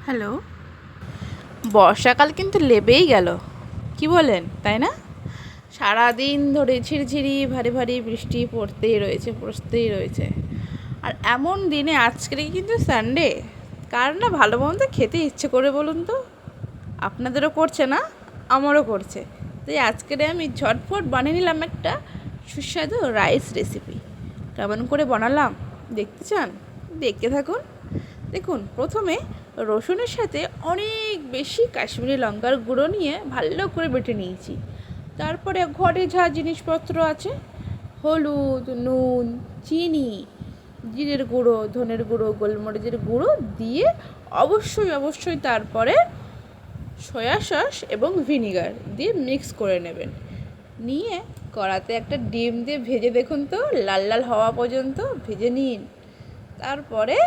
Hello. বর্ষাকাল কিন্তু লেবেই গেল, কি বলেন, তাই না? সারাদিন ধরে ঝিরঝিরি ভারী ভারী বৃষ্টি পড়তেই রয়েছে। আর এমন দিনে আজকে কিন্তু সানডে, কার না ভালো মন্দ খেতে ইচ্ছে করে বলুন তো? আপনাদেরও করছে না? আমারও করছে। তাই আজকে আমি ঝটফট বানিয়ে নিলাম একটা সুস্বাদু রাইস রেসিপি। কেমন করে বানালাম দেখতে চান? দেখতে থাকুন। দেখুন, প্রথমে রসুনের সাথে অনেক বেশি কাশ্মীরি লঙ্কার গুঁড়ো নিয়ে ভালো করে বেটে নিয়েছি। তারপরে ঘরে যা জিনিসপত্র আছে, হলুদ, নুন, চিনি, জিরের গুঁড়ো, ধনের গুঁড়ো, গোলমরিচের গুঁড়ো দিয়ে অবশ্যই তারপরে সয়া সস এবং ভিনিগার দিয়ে মিক্স করে নেবেন। নিয়ে কড়াতে একটা ডিম দিয়ে ভেজে দেখুন তো, লাল লাল হওয়া পর্যন্ত ভেজে নিন। তারপরে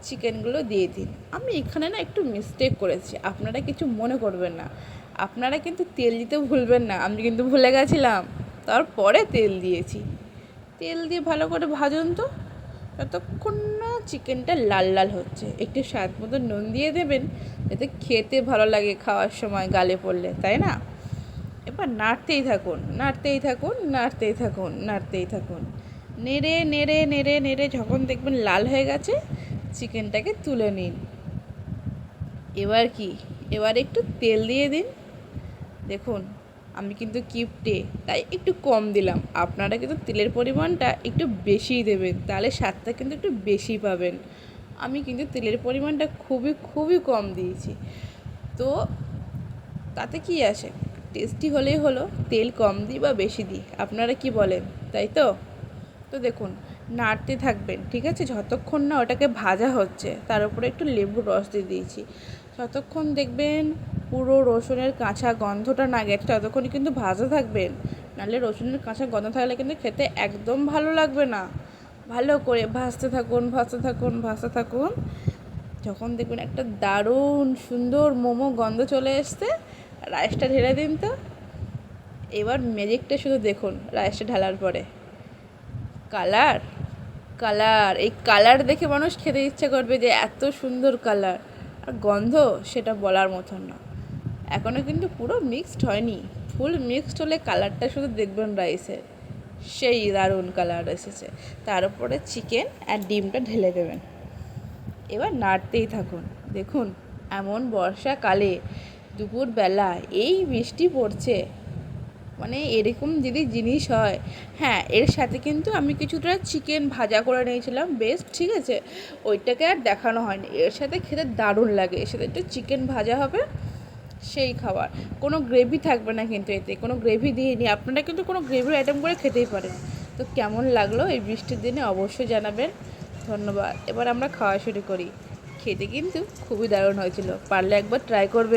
চিকেনগুলো দিয়ে দিন। আমি এখানে না একটু মিস্টেক করেছি, আপনারা কিছু মনে করবেন না। আপনারা কিন্তু তেল দিতে ভুলবেন না, আমি কিন্তু ভুলে গেছিলাম। তারপরে তেল দিয়েছি। তেল দিয়ে ভালো করে ভাজুন তো, যতক্ষণ না চিকেনটা লাল লাল হচ্ছে। একটু স্বাদ মতো নুন দিয়ে দেবেন, যাতে খেতে ভালো লাগে খাওয়ার সময় গালে পড়লে, তাই না? এবার নাড়তেই থাকুন। নেড়ে নেড়ে নেড়ে নেড়ে যখন দেখবেন লাল হয়ে গেছে, চিকেনটাকে তুলে নিন। এবার একটু তেল দিয়ে দিন। দেখুন, আমি কিন্তু কিপটে, তাই একটু কম দিলাম। আপনারা কিন্তু তেলের পরিমাণটা একটু বেশিই দেবেন, তাহলে স্বাদটা কিন্তু একটু বেশি পাবেন। আমি কিন্তু তেলের পরিমাণটা খুবই খুবই কম দিয়েছি। তো তাতে কি আসে, টেস্টি হলেই হলো, তেল কম দিই বা বেশি দিই, আপনারা কি বলেন, তাই তো? তো দেখুন, নাড়তে থাকবেন, ঠিক আছে? যতক্ষণ না ওটাকে ভাজা হচ্ছে, তার উপরে একটু লেবুর রস দিয়ে দিয়েছি। যতক্ষণ দেখবেন পুরো রসুনের কাঁচা গন্ধটা না গেছে, ততক্ষণই কিন্তু ভাজা থাকবেন। নাহলে রসুনের কাঁচা গন্ধ থাকলে কিন্তু খেতে একদম ভালো লাগবে না। ভালো করে ভাজতে থাকুন। যখন দেখবেন একটা দারুণ সুন্দর মোমো গন্ধ চলে এসছে, রাইসটা ঢেলে দিন তো। এবার ম্যাজিকটা শুধু দেখুন, রাইসটা ঢালার পরে কালার কালার এই কালার দেখে মানুষ খেতে ইচ্ছে করবে, যে এত সুন্দর কালার। আর গন্ধ, সেটা বলার মতন না। এখনও কিন্তু পুরো মিক্সড হয়নি, ফুল মিক্সড হলে কালারটা শুধু দেখবেন রাইসের, সেই দারুণ কালার এসেছে। তার উপরে চিকেন আর ডিমটা ঢেলে দেবেন। এবার নাড়তেই থাকুন। দেখুন, এমন বর্ষাকালে দুপুরবেলা এই বৃষ্টি পড়ছে, মানে এরকম যদি জিনিস হয়। হ্যাঁ, এর সাথে কিন্তু আমি কিছুটা চিকেন ভাজা করে নিয়েছিলাম, বেশ, ঠিক আছে? ওইটাকে আর দেখানো হয়নি। এর সাথে খেতে দারুণ লাগে, এর সাথে একটু চিকেন ভাজা হবে, সেই খাবার। কোনো গ্রেভি থাকবে না কিন্তু, এতে কোনো গ্রেভি দিইনি। আপনারা কিন্তু কোনো গ্রেভির আইটেম করে খেতেই পারেন। তো কেমন লাগলো এই বৃষ্টির দিনে অবশ্যই জানাবেন। ধন্যবাদ। এবার আমরা খাওয়া শুরু করি। খেতে কিন্তু খুবই দারুণ হয়েছিল, পারলে একবার ট্রাই করবেন।